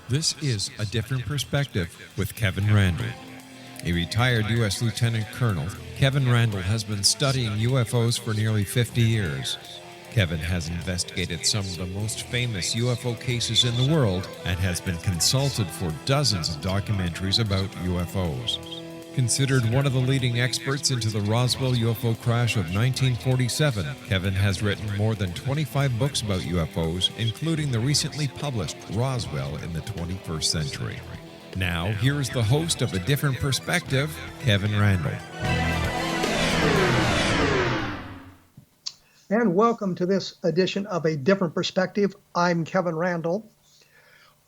This is A Different Perspective with Kevin Randle. A retired U.S. Lieutenant Colonel, Kevin Randle has been studying UFOs for nearly 50 years. Kevin has investigated some of the most famous UFO cases in the world and has been consulted for dozens of documentaries about UFOs. Considered one of the leading experts into the Roswell UFO Crash of 1947, Kevin has written more than 25 books about UFOs, including the recently published Roswell in the 21st Century. Now, here is the host of A Different Perspective, Kevin Randle. And welcome to this edition of A Different Perspective. I'm Kevin Randle.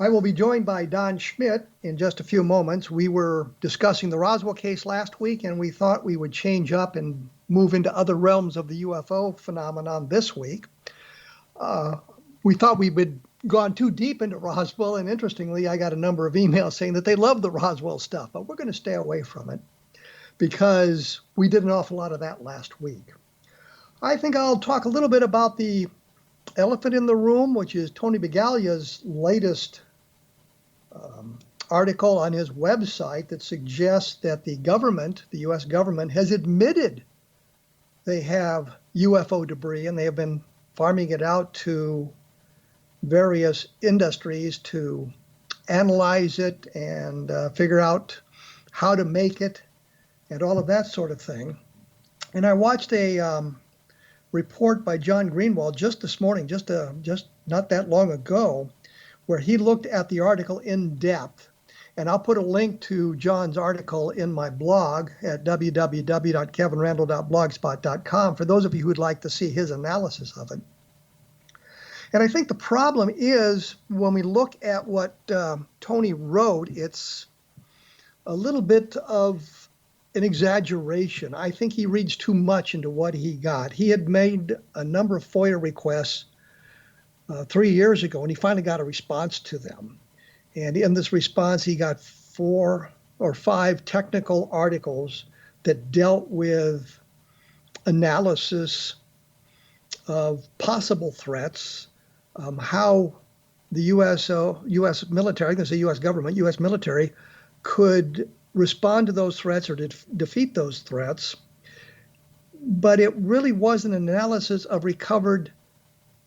I will be joined by Don Schmitt in just a few moments. We were discussing the Roswell case last week, and we thought we would change up and move into other realms of the UFO phenomenon this week. We thought we would gone too deep into Roswell, and interestingly, I got a number of emails saying that they love the Roswell stuff, but we're going to stay away from it because we did an awful lot of that last week. I think I'll talk a little bit about the elephant in the room, which is Tony Begalia's latest article on his website that suggests that the government, the U.S. government, has admitted they have UFO debris and they have been farming it out to various industries to analyze it and figure out how to make it and all of that sort of thing. And I watched a report by John Greenwald just this morning, just not that long ago, where he looked at the article in depth. And I'll put a link to John's article in my blog at www.kevinrandle.blogspot.com for those of you who would like to see his analysis of it. And I think the problem is when we look at what Tony wrote, it's a little bit of an exaggeration. I think he reads too much into what he got. He had made a number of FOIA requests 3 years ago, and he finally got a response to them. And in this response, he got 4 or 5 technical articles that dealt with analysis of possible threats, how the U.S. military, I'm going to say U.S. government, U.S. military could respond to those threats or defeat those threats. But it really wasn't an analysis of recovered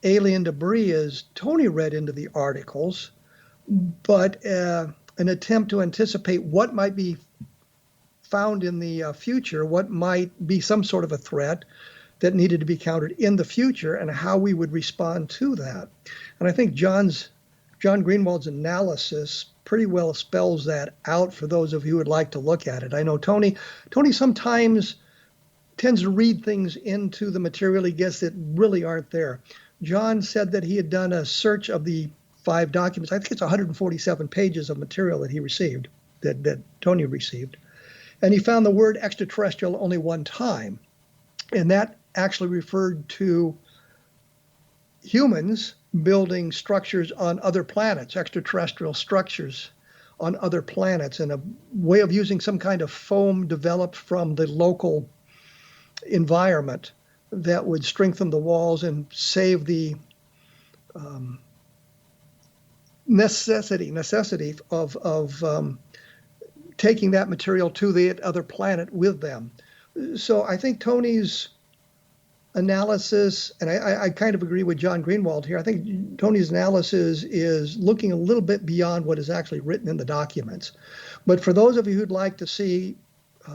alien debris as Tony read into the articles, but an attempt to anticipate what might be found in the future, what might be some sort of a threat that needed to be countered in the future, and how we would respond to that. And I think John Greenwald's analysis pretty well spells that out for those of you who would like to look at it. I know Tony sometimes tends to read things into the material he gets that really aren't there. John said that he had done a search of the 5 documents. I think it's 147 pages of material that he received, that Tony received. And he found the word extraterrestrial only one time. And that actually referred to humans building structures on other planets, extraterrestrial structures on other planets, and a way of using some kind of foam developed from the local environment that would strengthen the walls and save the necessity of taking that material to the other planet with them. So I think Tony's analysis, and I kind of agree with John Greenwald here, I think Tony's analysis is looking a little bit beyond what is actually written in the documents. But for those of you who'd like to see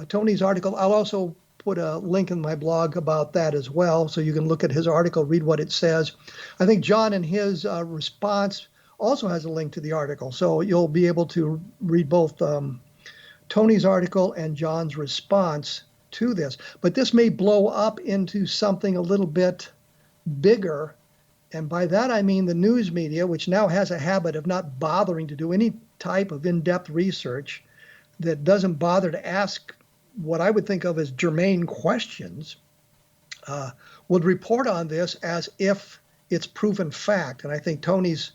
Tony's article, I'll also put a link in my blog about that as well, so you can look at his article, read what it says. I think John in his response also has a link to the article, so you'll be able to read both Tony's article and John's response to this. But this may blow up into something a little bit bigger, and by that I mean the news media, which now has a habit of not bothering to do any type of in-depth research, that doesn't bother to ask what I would think of as germane questions, would report on this as if it's proven fact. And I think Tony's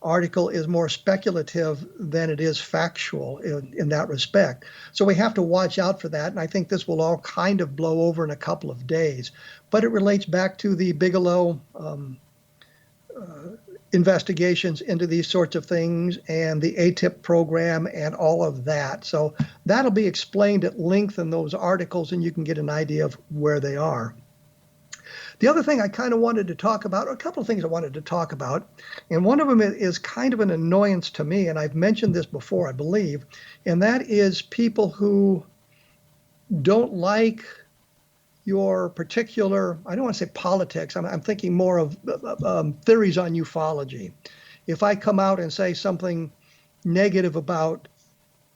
article is more speculative than it is factual in that respect. So we have to watch out for that. And I think this will all kind of blow over in a couple of days. But it relates back to the Bigelow investigations into these sorts of things and the ATIP program and all of that. So that'll be explained at length in those articles, and you can get an idea of where they are. The other thing I kind of wanted to talk about, or a couple of things I wanted to talk about, and one of them is kind of an annoyance to me, and I've mentioned this before, I believe, and that is people who don't like your particular, I don't want to say politics, I'm thinking more of theories on ufology. If I come out and say something negative about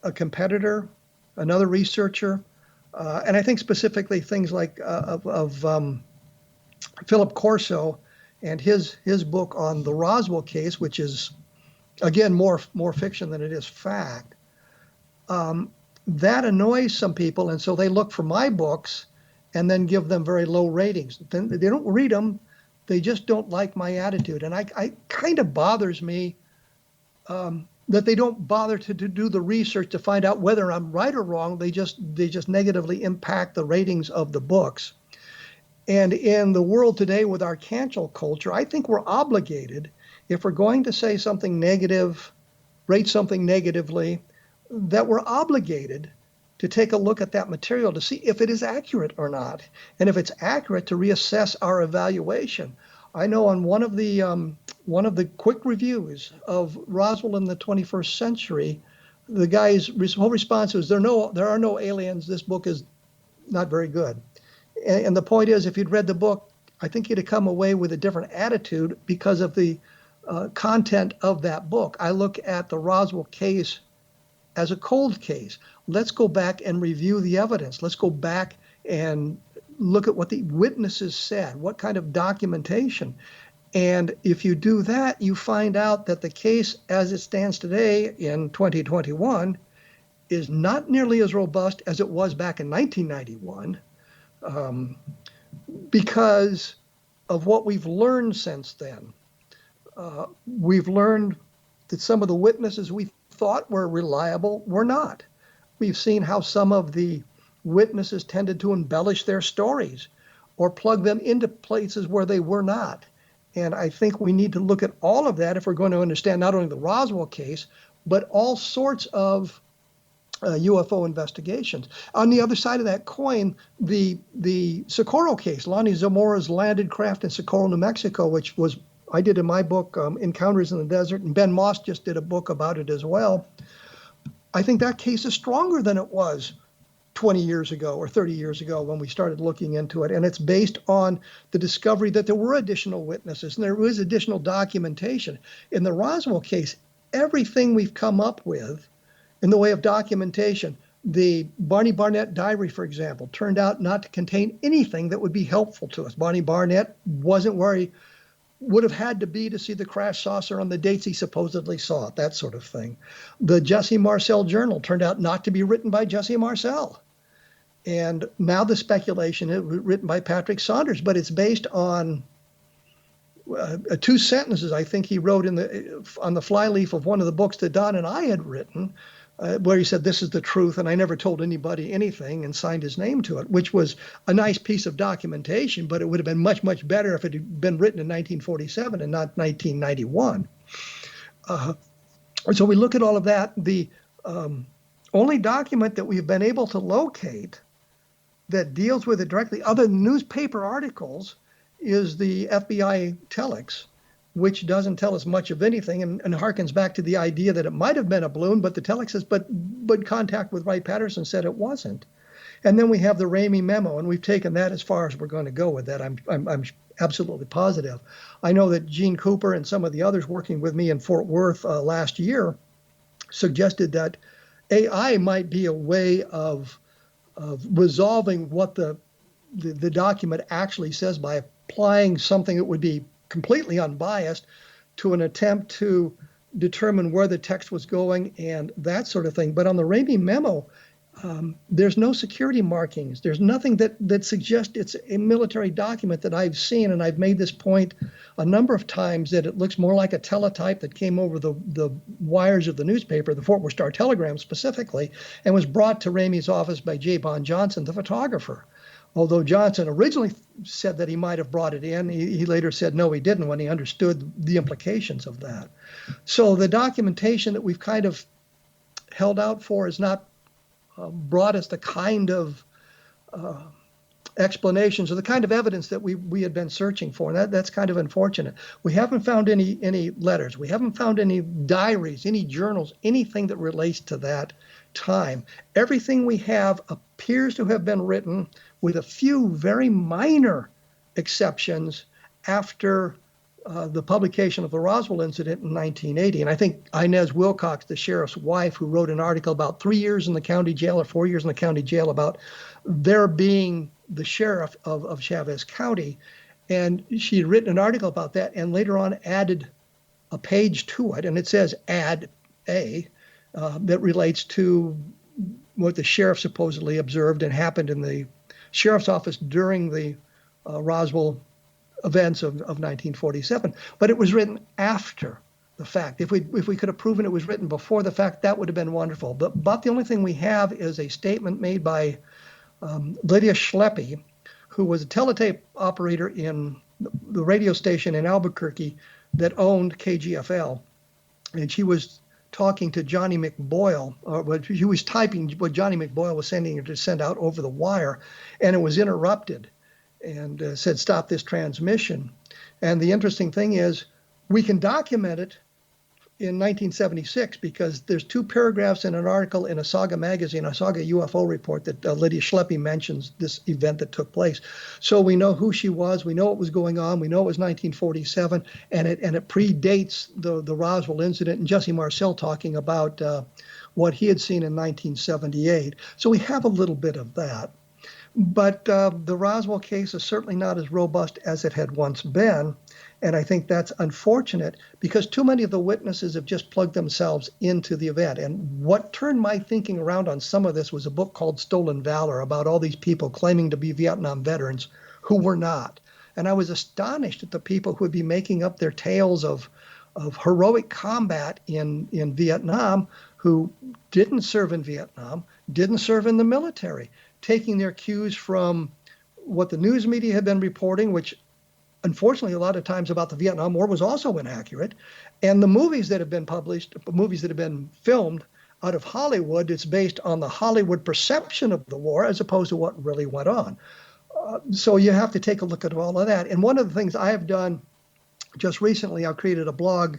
a competitor, another researcher, and I think specifically things like Philip Corso and his book on the Roswell case, which is, again, more fiction than it is fact, that annoys some people, and so they look for my books and then give them very low ratings. Then they don't read them, they just don't like my attitude. And I kind of bothers me that they don't bother to do the research to find out whether I'm right or wrong. They just negatively impact the ratings of the books. And in the world today with our cancel culture, I think we're obligated, if we're going to say something negative, rate something negatively, that we're obligated to take a look at that material to see if it is accurate or not. And if it's accurate, to reassess our evaluation. I know on one of the quick reviews of Roswell in the 21st century, the guy's whole response was, there are no aliens. This book is not very good. And the point is, if you'd read the book, I think you'd have come away with a different attitude because of the content of that book. I look at the Roswell case as a cold case. Let's go back and review the evidence. Let's go back and look at what the witnesses said, what kind of documentation. And if you do that, you find out that the case as it stands today in 2021 is not nearly as robust as it was back in 1991, because of what we've learned since then. We've learned that some of the witnesses we thought were reliable were not. We've seen how some of the witnesses tended to embellish their stories or plug them into places where they were not. And I think we need to look at all of that if we're going to understand not only the Roswell case, but all sorts of UFO investigations. On the other side of that coin, the Socorro case, Lonnie Zamora's landed craft in Socorro, New Mexico, which was I did in my book, Encounters in the Desert, and Ben Moss just did a book about it as well. I think that case is stronger than it was 20 years ago or 30 years ago when we started looking into it. And it's based on the discovery that there were additional witnesses and there was additional documentation. In the Roswell case, everything we've come up with in the way of documentation, the Barney Barnett diary, for example, turned out not to contain anything that would be helpful to us. Barney Barnett wasn't where he would have had to be to see the crash saucer on the dates he supposedly saw it, that sort of thing. The Jesse Marcel journal turned out not to be written by Jesse Marcel. And now the speculation is written by Patrick Saunders, but it's based on two sentences I think he wrote on the flyleaf of one of the books that Don and I had written, where he said, this is the truth, and I never told anybody anything, and signed his name to it, which was a nice piece of documentation, but it would have been much, much better if it had been written in 1947 and not 1991. So we look at all of that. The only document that we've been able to locate that deals with it directly, other than newspaper articles, is the FBI telex, which doesn't tell us much of anything and harkens back to the idea that it might have been a balloon, but the telex says, but contact with Wright-Patterson said it wasn't. And then we have the Ramey memo, and we've taken that as far as we're going to go with that. I'm absolutely positive. I know that Gene Cooper and some of the others working with me in Fort Worth last year suggested that AI might be a way of resolving what the document actually says by applying something that would be completely unbiased to an attempt to determine where the text was going and that sort of thing. But on the Ramey memo, There's no security markings. There's nothing that suggests it's a military document that I've seen, and I've made this point a number of times, that it looks more like a teletype that came over the wires of the newspaper, the Fort Worth Star-Telegram specifically, and was brought to Ramey's office by J. Bond Johnson, the photographer. Although Johnson originally said that he might have brought it in, he later said no, he didn't, when he understood the implications of that. So the documentation that we've kind of held out for is not brought us the kind of explanations or the kind of evidence that we had been searching for. And that's kind of unfortunate. We haven't found any letters. We haven't found any diaries, any journals, anything that relates to that time. Everything we have appears to have been written, with a few very minor exceptions, after the publication of the Roswell incident in 1980. And I think Inez Wilcox, the sheriff's wife, who wrote an article about 3 years in the county jail or 4 years in the county jail about their being the sheriff of Chavez County. And she had written an article about that and later on added a page to it. And it says add A, that relates to what the sheriff supposedly observed and happened in the sheriff's office during the Roswell events of 1947, but it was written after the fact. If we could have proven it was written before the fact, that would have been wonderful. But the only thing we have is a statement made by Lydia Schleppe, who was a teletape operator in the radio station in Albuquerque that owned KGFL, and she was talking to Johnny McBoyle, or she was typing what Johnny McBoyle was sending her to send out over the wire, and it was interrupted, and said, stop this transmission. And the interesting thing is, we can document it in 1976 because there's 2 paragraphs in an article in a Saga magazine, a Saga UFO report, that Lydia Schleppe mentions this event that took place. So we know who she was, we know what was going on, we know it was 1947, and it predates the Roswell incident, and Jesse Marcel talking about what he had seen in 1978. So we have a little bit of that. But the Roswell case is certainly not as robust as it had once been. And I think that's unfortunate because too many of the witnesses have just plugged themselves into the event. And what turned my thinking around on some of this was a book called Stolen Valor, about all these people claiming to be Vietnam veterans who were not. And I was astonished at the people who would be making up their tales of heroic combat in Vietnam, who didn't serve in Vietnam, didn't serve in the military, taking their cues from what the news media had been reporting, which unfortunately a lot of times about the Vietnam War was also inaccurate, and the movies that have been published, movies that have been filmed out of Hollywood, it's based on the Hollywood perception of the war as opposed to what really went on. So you have to take a look at all of that. And one of the things I have done just recently, I've created a blog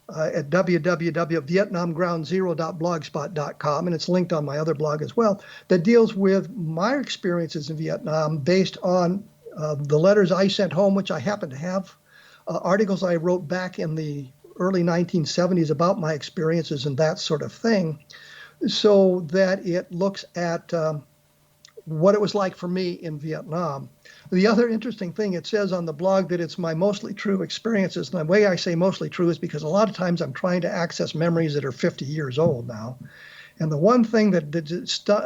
at www.vietnamgroundzero.blogspot.com, and it's linked on my other blog as well, that deals with my experiences in Vietnam based on the letters I sent home, which I happen to have, articles I wrote back in the early 1970s about my experiences and that sort of thing, so that it looks at what it was like for me in Vietnam. The other interesting thing, it says on the blog that it's my mostly true experiences. And the way I say mostly true is because a lot of times I'm trying to access memories that are 50 years old now. And the one thing that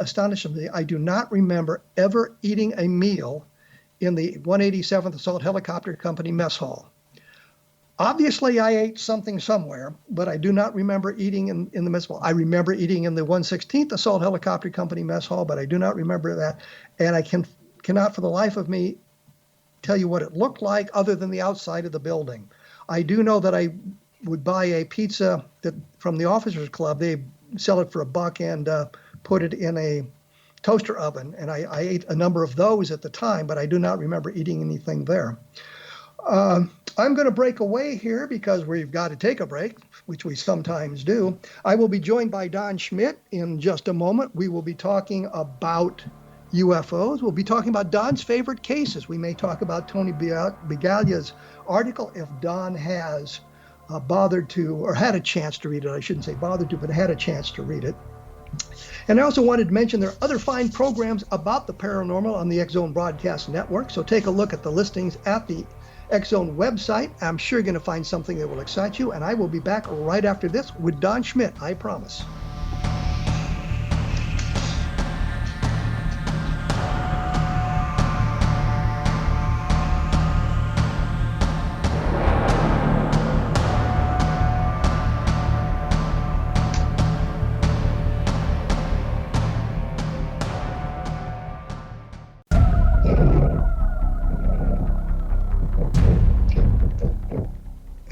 astonishes me, I do not remember ever eating a meal in the 187th Assault Helicopter Company mess hall. Obviously, I ate something somewhere, but I do not remember eating in the mess hall. I remember eating in the 116th Assault Helicopter Company mess hall, but I do not remember that. And I cannot for the life of me tell you what it looked like other than the outside of the building. I do know that I would buy a pizza from the Officers Club. They sell it for $1 and put it in a toaster oven. And I ate a number of those at the time, but I do not remember eating anything there. I'm going to break away here because we've got to take a break, which we sometimes do. I will be joined by Don Schmitt in just a moment. We will be talking about UFOs. We'll be talking about Don's favorite cases. We may talk about Tony Bigaglia's article if Don has bothered to, or had a chance to read it. I shouldn't say bothered to, but had a chance to read it. And I also wanted to mention there are other fine programs about the paranormal on the X-Zone Broadcast Network. So take a look at the listings at the X-Zone website. I'm sure you're going to find something that will excite you. And I will be back right after this with Don Schmitt, I promise.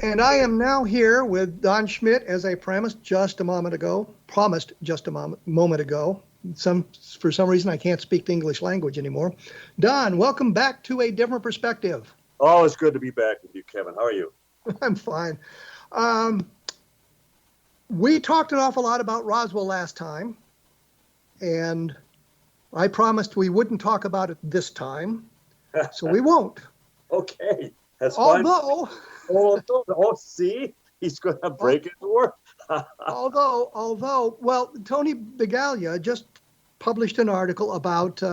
And I am now here with Don Schmitt, as I promised just a moment ago. For some reason, I can't speak the English language anymore. Don, welcome back to A Different Perspective. Oh, it's good to be back with you, Kevin. How are you? I'm fine. We talked an awful lot about Roswell last time, and I promised we wouldn't talk about it this time, so we won't. Okay, that's fine. See, he's going to break his word. Well, Tony Begalia just published an article about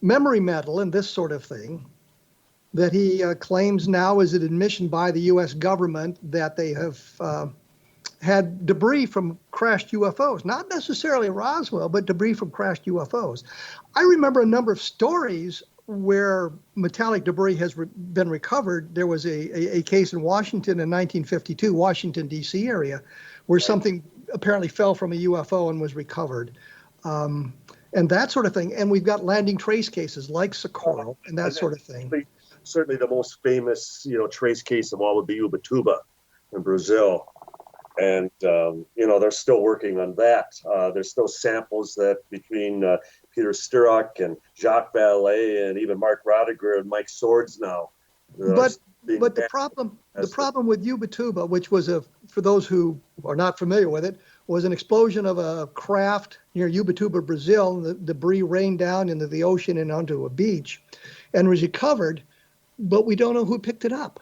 memory metal and this sort of thing that he claims now is an admission by the U.S. government that they have had debris from crashed UFOs, not necessarily Roswell, but debris from crashed UFOs. I remember a number of stories where metallic debris has been recovered. There was a case in Washington in 1952, Washington, D.C. area, where something apparently fell from a UFO and was recovered. And that sort of thing. And we've got landing trace cases like Socorro and that sort of thing. Certainly the most famous, trace case of all would be Ubatuba in Brazil. And, they're still working on that. There's still samples that between Peter Sturrock and Jacques Vallée and even Mark Rodiger and Mike Swords now. But the problem with Ubatuba, which was for those who are not familiar with it, was an explosion of a craft near Ubatuba, Brazil. And the debris rained down into the ocean and onto a beach and was recovered, but we don't know who picked it up.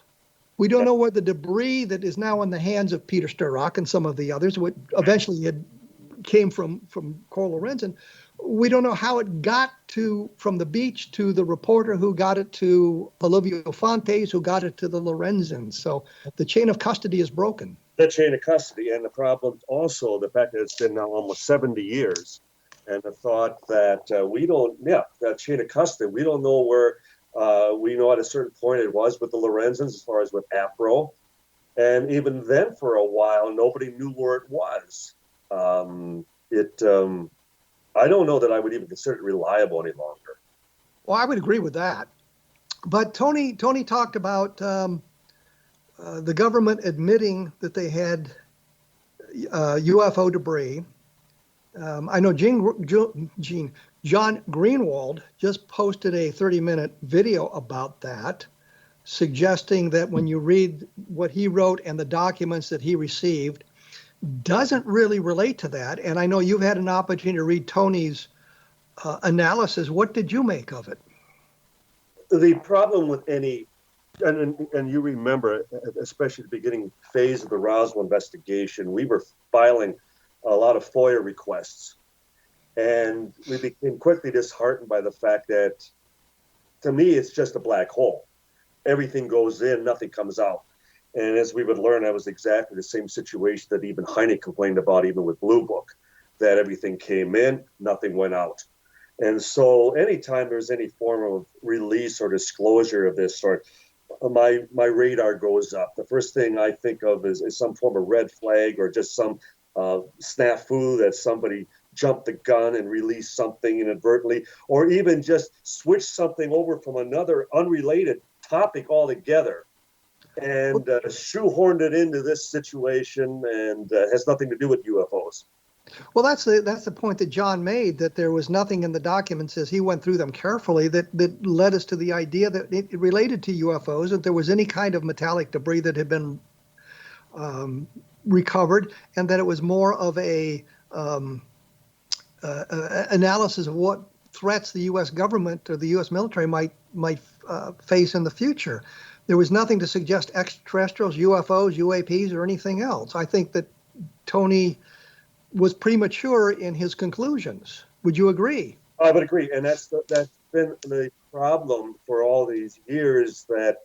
We don't know where the debris that is now in the hands of Peter Sturrock and some of the others, what eventually came from Carl Lorenzen. We don't know how it got from the beach to the reporter who got it to Olivia Fontes, who got it to the Lorenzens. So the chain of custody is broken. The chain of custody, and the problem also, the fact that it's been now almost 70 years, and the thought that that chain of custody, we don't know where. We know at a certain point it was with the Lorenzens as far as with APRO. And even then for a while, nobody knew where it was. I don't know that I would even consider it reliable any longer. Well, I would agree with that. But Tony talked about the government admitting that they had UFO debris. I know John Greenwald just posted a 30-minute video about that, suggesting that when you read what he wrote and the documents that he received, doesn't really relate to that. And I know you've had an opportunity to read Tony's analysis. What did you make of it? The problem with and you remember, especially the beginning phase of the Roswell investigation, we were filing a lot of FOIA requests. And we became quickly disheartened by the fact that, to me, it's just a black hole. Everything goes in, nothing comes out. And as we would learn, that was exactly the same situation that even Hynek complained about, even with Blue Book, that everything came in, nothing went out. And so anytime there's any form of release or disclosure of this sort, my radar goes up. The first thing I think of is some form of red flag or just some snafu that somebody jumped the gun and released something inadvertently, or even just switch something over from another unrelated topic altogether and shoehorned it into this situation and has nothing to do with UFOs. Well, that's the point that John made, that there was nothing in the documents as he went through them carefully that led us to the idea that it related to UFOs, that there was any kind of metallic debris that had been recovered, and that it was more of a analysis of what threats the U.S. government or the U.S. military might face in the future. There was nothing to suggest extraterrestrials, UFOs, UAPs, or anything else. I think that Tony was premature in his conclusions. Would you agree? I would agree, and that's been the problem for all these years, that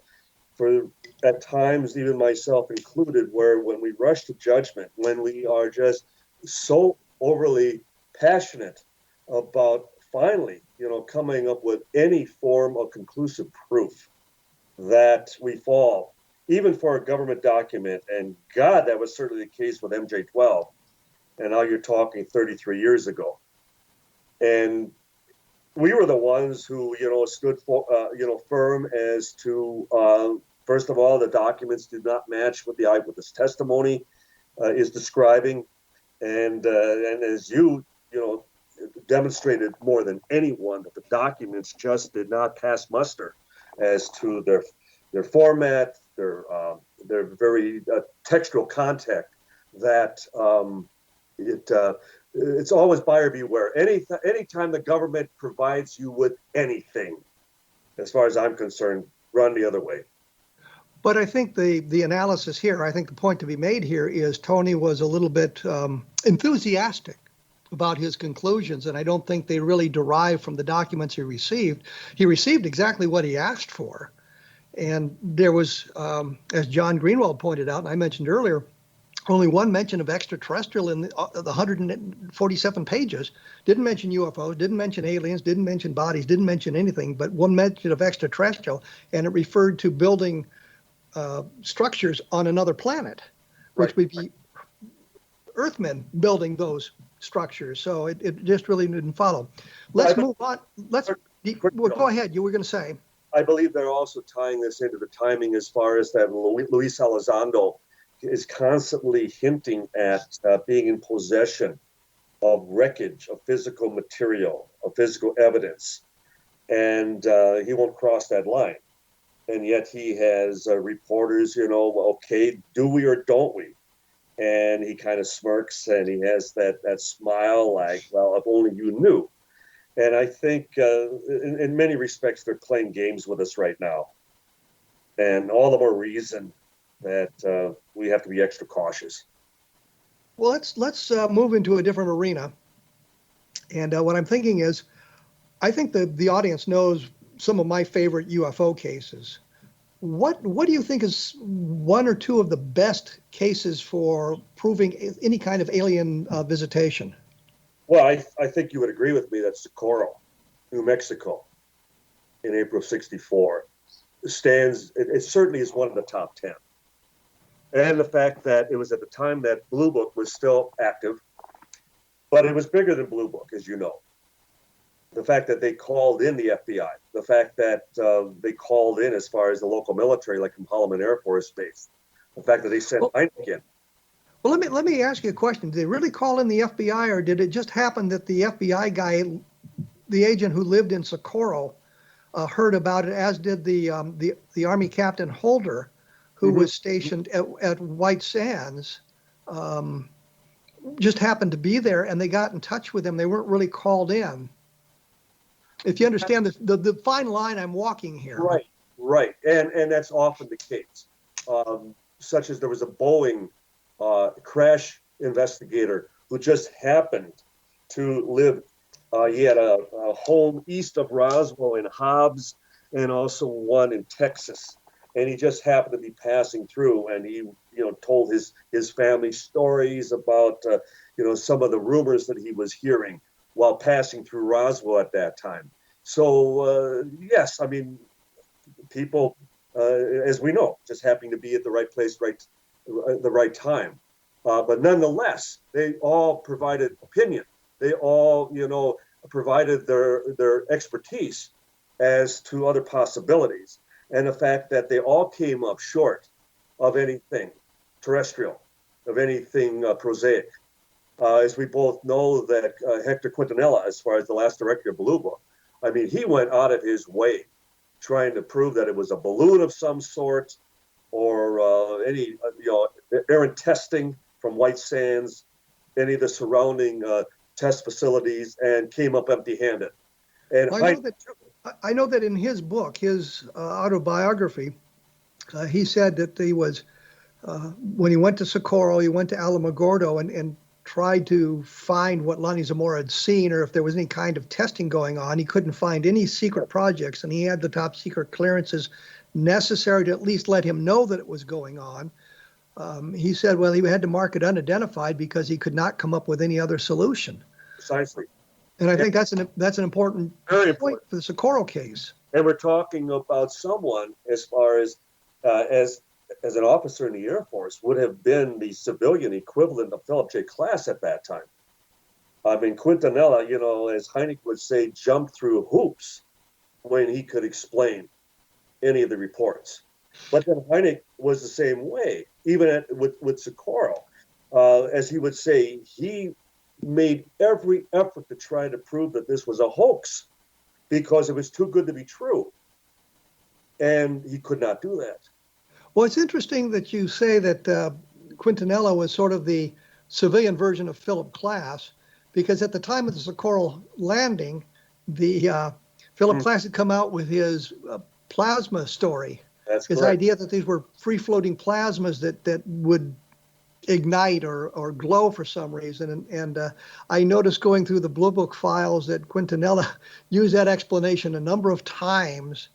at times, even myself included, where when we rush to judgment, when we are just so overly passionate about finally, coming up with any form of conclusive proof, that we fall, even for a government document. And God, that was certainly the case with MJ-12. And now you're talking 33 years ago. And we were the ones who, stood for, firm as to First of all, the documents do not match what the eyewitness testimony is describing, and as you demonstrated more than anyone, that the documents just did not pass muster as to their format, their very textual content. That it's always buyer beware. Anytime the government provides you with anything, as far as I'm concerned, run the other way. But I think the analysis here, I think the point to be made here is Tony was a little bit enthusiastic about his conclusions, and I don't think they really derive from the documents he received. He received exactly what he asked for. And there was, as John Greenwald pointed out, and I mentioned earlier, only one mention of extraterrestrial in the 147 pages. Didn't mention UFOs, didn't mention aliens, didn't mention bodies, didn't mention anything, but one mention of extraterrestrial, and it referred to building structures on another planet, which would be Earthmen building those structures. So it just really didn't follow. Let's move on. Go ahead. You were going to say. I believe they're also tying this into the timing as far as that Luis Elizondo is constantly hinting at being in possession of wreckage, of physical material, of physical evidence. And he won't cross that line. And yet he has reporters, okay, do we or don't we? And he kind of smirks and he has that smile like, well, if only you knew. And I think in many respects, they're playing games with us right now. And all the more reason that we have to be extra cautious. Well, let's move into a different arena. And what I'm thinking is, I think the audience knows some of my favorite UFO cases. What do you think is one or two of the best cases for proving any kind of alien visitation? Well, I think you would agree with me that Socorro, New Mexico, in April of '64, it certainly is one of the top 10. And the fact that it was at the time that Blue Book was still active, but it was bigger than Blue Book, as you know. The fact that they called in the FBI, the fact that they called in as far as the local military, like from Holloman Air Force Base, the fact that they sent Hynek in. Well, let me ask you a question. Did they really call in the FBI, or did it just happen that the FBI guy, the agent who lived in Socorro, heard about it, as did the Army Captain Holder, who was stationed at White Sands, just happened to be there, and they got in touch with him. They weren't really called in. If you understand the fine line I'm walking here. Right. And that's often the case. Such as there was a Boeing crash investigator who just happened to live. He had a home east of Roswell in Hobbs and also one in Texas. And he just happened to be passing through, and he told his family stories about some of the rumors that he was hearing while passing through Roswell at that time. So, yes, I mean, people, as we know, just happening to be at the right place, the right time. But nonetheless, they all provided opinion. They all, provided their expertise as to other possibilities. And the fact that they all came up short of anything terrestrial, of anything prosaic. As we both know that Hector Quintanilla, as far as the last director of Blue Book, I mean, he went out of his way trying to prove that it was a balloon of some sort or any, errant testing from White Sands, any of the surrounding test facilities, and came up empty-handed. And I know that in his book, his autobiography, he said that he was, when he went to Socorro, he went to Alamogordo and tried to find what Lonnie Zamora had seen, or if there was any kind of testing going on. He couldn't find any secret projects, and he had the top secret clearances necessary to at least let him know that it was going on. He said, well, he had to mark it unidentified because he could not come up with any other solution. Precisely. And I think that's an important point for the Socorro case. And we're talking about someone as far as an officer in the Air Force would have been the civilian equivalent of Philip J. Klass at that time. I mean, Quintanilla, as Hynek would say, jumped through hoops when he could explain any of the reports. But then Hynek was the same way, even with Socorro. As he would say, he made every effort to try to prove that this was a hoax because it was too good to be true. And he could not do that. Well, it's interesting that you say that Quintanilla was sort of the civilian version of Philip Klass, because at the time of the Socorro landing, the Philip Klass had come out with his plasma story. That's his correct. idea that these were free-floating plasmas that would ignite or glow for some reason. And I noticed going through the Blue Book files that Quintanilla used that explanation a number of times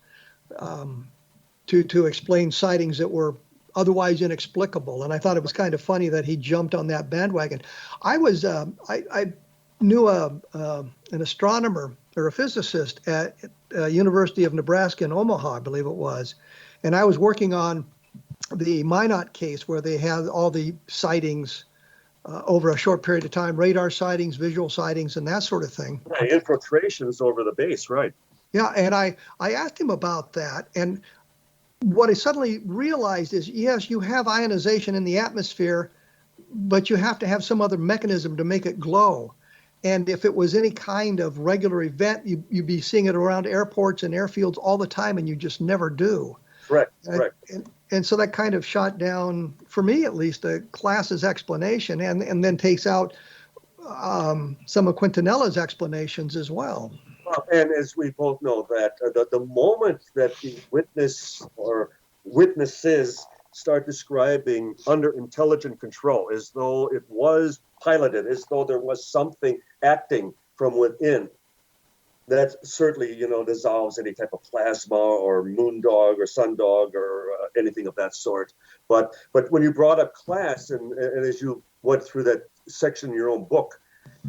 to explain sightings that were otherwise inexplicable. And I thought it was kind of funny that he jumped on that bandwagon. I knew an astronomer or a physicist at University of Nebraska in Omaha, I believe it was. And I was working on the Minot case where they had all the sightings over a short period of time, radar sightings, visual sightings, and that sort of thing. Right, infiltrations over the base, right. Yeah, and I asked him about that. And what I suddenly realized is, yes, you have ionization in the atmosphere, but you have to have some other mechanism to make it glow. And if it was any kind of regular event, you'd be seeing it around airports and airfields all the time, and you just never do. Correct. And so that kind of shot down, for me at least, the Klass's explanation, and then takes out some of Quintanilla's explanations as well. Well, and as we both know, that the moment that the witness or witnesses start describing under intelligent control, as though it was piloted, as though there was something acting from within, that certainly, dissolves any type of plasma or moondog or sundog or anything of that sort. But when you brought up Klass, and as you went through that section in your own book,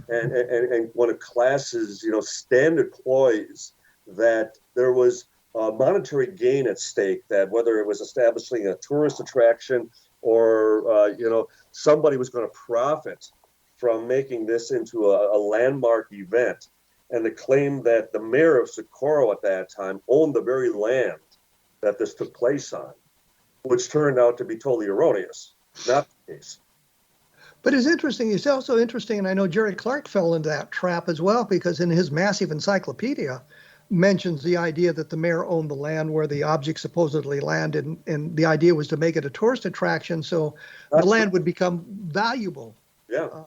and one of Klass's, standard ploys, that there was monetary gain at stake, that whether it was establishing a tourist attraction or, somebody was going to profit from making this into a landmark event. And the claim that the mayor of Socorro at that time owned the very land that this took place on, which turned out to be totally erroneous, not the case. But it's interesting. It's also interesting, and I know Jerry Clark fell into that trap as well, because in his massive encyclopedia mentions the idea that the mayor owned the land where the object supposedly landed, and the idea was to make it a tourist attraction, so the land would become valuable. Yeah.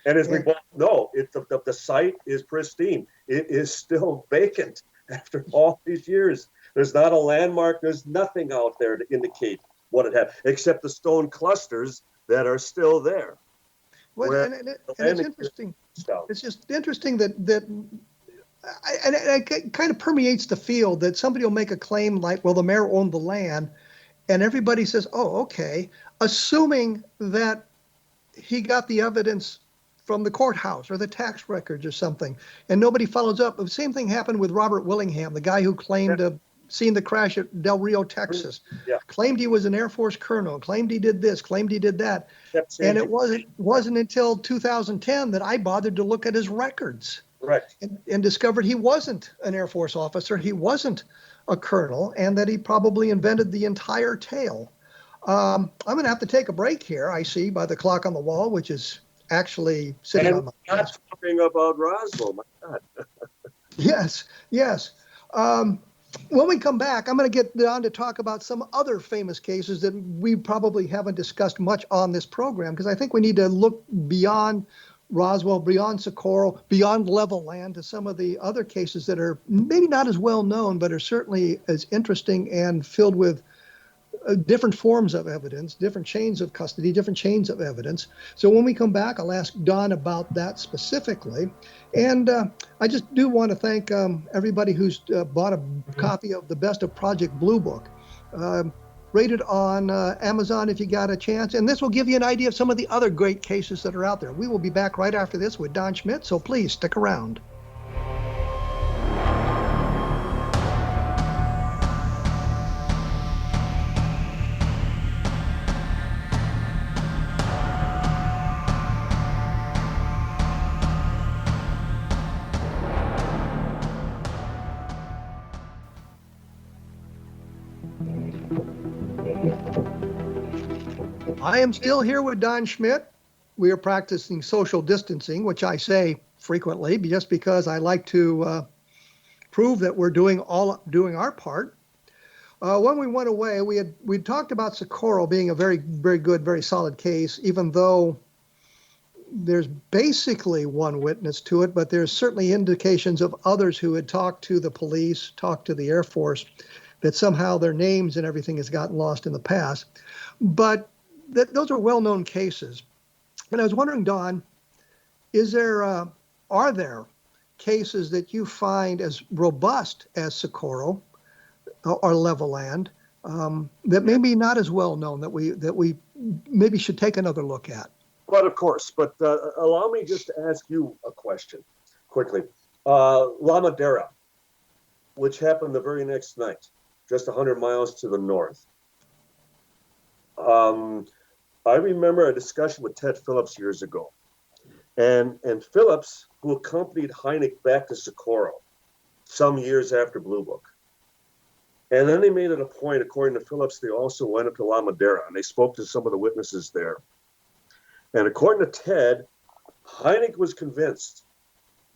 And as we both know, the site is pristine. It is still vacant after all these years. There's not a landmark. There's nothing out there to indicate what it had, except the stone clusters that are still there. Well, and it's interesting. It's just interesting that it kind of permeates the field that somebody will make a claim like, well, the mayor owned the land, and everybody says, oh, okay, assuming that he got the evidence from the courthouse or the tax records or something, and nobody follows up. The same thing happened with Robert Willingham, the guy who claimed to have seen the crash at Del Rio, Texas. Yeah. Claimed he was an Air Force colonel, claimed he did this, claimed he did that. And it wasn't until 2010 that I bothered to look at his records. Right. And discovered he wasn't an Air Force officer, he wasn't a colonel, and that he probably invented the entire tale. I'm going to have to take a break here, I see, by the clock on the wall, which is actually sitting on my desk. Talking about Roswell, my God. Yes. When we come back, I'm going to get on to talk about some other famous cases that we probably haven't discussed much on this program, because I think we need to look beyond Roswell, beyond Socorro, beyond Level Land, to some of the other cases that are maybe not as well known, but are certainly as interesting and filled with different forms of evidence, different chains of custody, different chains of evidence. So when we come back, I'll ask Don about that specifically. And I just do want to thank everybody who's bought a copy of the Best of Project Blue Book. Rated on Amazon if you got a chance. And this will give you an idea of some of the other great cases that are out there. We will be back right after this with Don Schmitt, so please stick around. I am still here with Don Schmitt. We are practicing social distancing, which I say frequently just because I like to prove that we're doing our part. When we went away, we talked about Socorro being a very, very good, very solid case, even though there's basically one witness to it, but there's certainly indications of others who had talked to the police, talked to the Air Force, that somehow their names and everything has gotten lost in the past. But those are well-known cases. And I was wondering, Don, are there cases that you find as robust as Socorro or Levelland that maybe not as well known that we maybe should take another look at? But of course, but allow me just to ask you a question quickly. La Madera, which happened the very next night, just 100 miles to the north. I remember a discussion with Ted Phillips years ago. And Phillips, who accompanied Hynek back to Socorro some years after Blue Book. And then they made it a point, according to Phillips, they also went up to La Madera, and they spoke to some of the witnesses there. And according to Ted, Hynek was convinced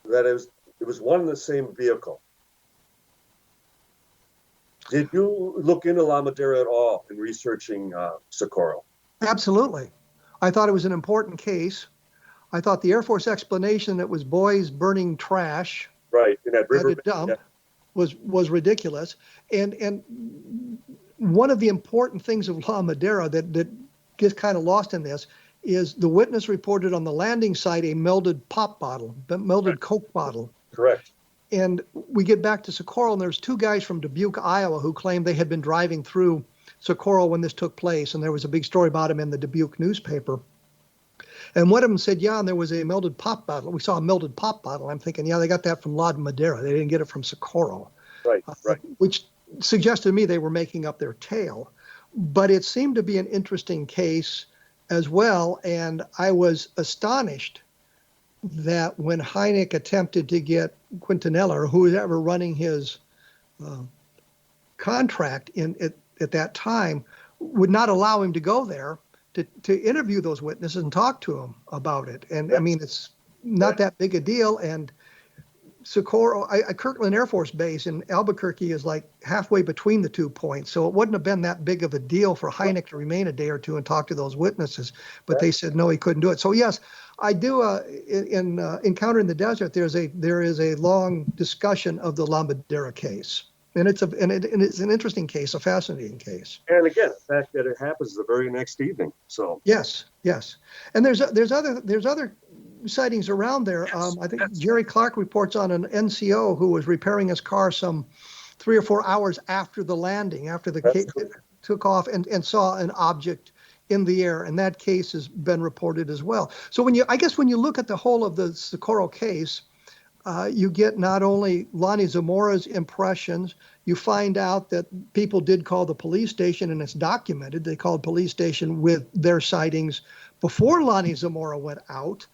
that it was one and the same vehicle. Did you look into La Madera at all in researching Socorro? Absolutely. I thought it was an important case. I thought the Air Force explanation that it was boys burning trash right in that river at a dump was ridiculous. And one of the important things of La Madera that gets kind of lost in this is the witness reported on the landing site a melted pop bottle, melted Coke bottle. Correct. And we get back to Socorro, and there's two guys from Dubuque, Iowa, who claimed they had been driving through Socorro when this took place, and there was a big story about him in the Dubuque newspaper. And one of them said, yeah, and there was a melted pop bottle. We saw a melted pop bottle. I'm thinking, yeah, they got that from La Madera. They didn't get it from Socorro. Right. Which suggested to me they were making up their tale. But it seemed to be an interesting case as well, and I was astonished that when Hynek attempted to get Quintanilla, or who was ever running his contract at that time, would not allow him to go there to interview those witnesses and talk to them about it. And I mean, it's not that big a deal. And Socorro, Kirtland Air Force Base in Albuquerque is like halfway between the 2 points. So it wouldn't have been that big of a deal for Hynek to remain a day or two and talk to those witnesses. But they said, no, he couldn't do it. So yes, I do. In Encounter in the Desert, there is a long discussion of the La Madera case. And it's an interesting case, a fascinating case. And again, the fact that it happens the very next evening. So yes, and there's other sightings around there. I think Jerry Clark reports on an NCO who was repairing his car some 3 or 4 hours after the landing, after the case took off, and saw an object in the air, and that case has been reported as well. So when you look at the whole of the Socorro case, you get not only Lonnie Zamora's impressions, you find out that people did call the police station, and it's documented. They called police station with their sightings before Lonnie Zamora went out.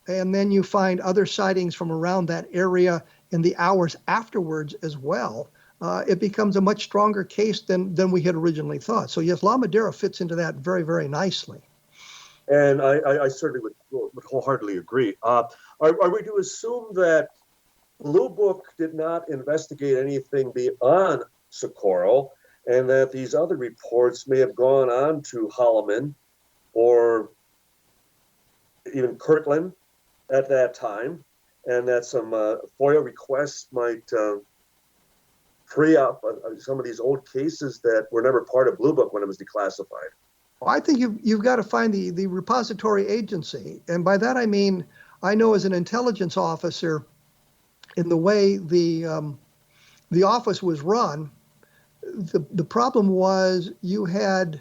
And then you find other sightings from around that area in the hours afterwards as well. It becomes a much stronger case than we had originally thought. So yes, La Madera fits into that very, very nicely. And I certainly would wholeheartedly agree. Are we to assume that Blue Book did not investigate anything beyond Socorro, and that these other reports may have gone on to Holloman or even Kirtland at that time, and that some FOIA requests might free up some of these old cases that were never part of Blue Book when it was declassified? Well, I think you've got to find the repository agency. And by that I mean, I know as an intelligence officer, in the way the office was run, the problem was you had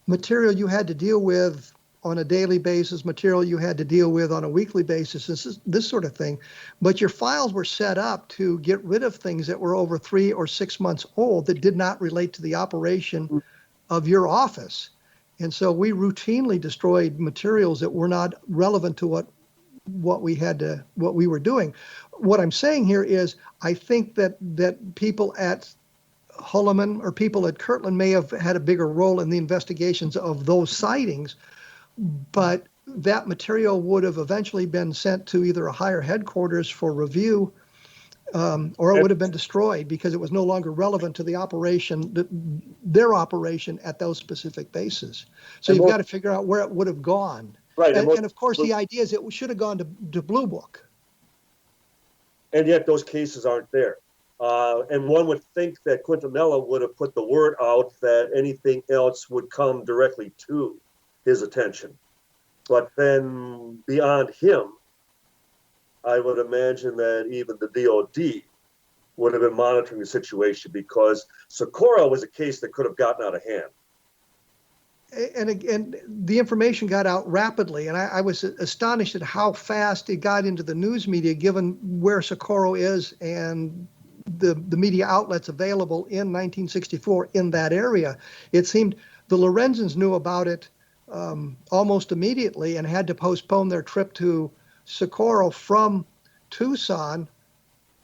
material you had to deal with on a daily basis, material you had to deal with on a weekly basis, this sort of thing. But your files were set up to get rid of things that were over 3 or 6 months old that did not relate to the operation of your office. And so we routinely destroyed materials that were not relevant to what we were doing. What I'm saying here is I think that people at Hulleman or people at Kirtland may have had a bigger role in the investigations of those sightings, but that material would have eventually been sent to either a higher headquarters for review, or it would have been destroyed because it was no longer relevant to the operation, their operation at those specific bases. So you've got to figure out where it would have gone. Right. And of course, the idea is it should have gone to Blue Book. And yet those cases aren't there. And one would think that Quintanilla would have put the word out that anything else would come directly to his attention. But then beyond him, I would imagine that even the DOD would have been monitoring the situation, because Socorro was a case that could have gotten out of hand. And the information got out rapidly, and I was astonished at how fast it got into the news media, given where Socorro is and the media outlets available in 1964 in that area. It seemed the Lorenzens knew about it almost immediately and had to postpone their trip to Socorro from Tucson.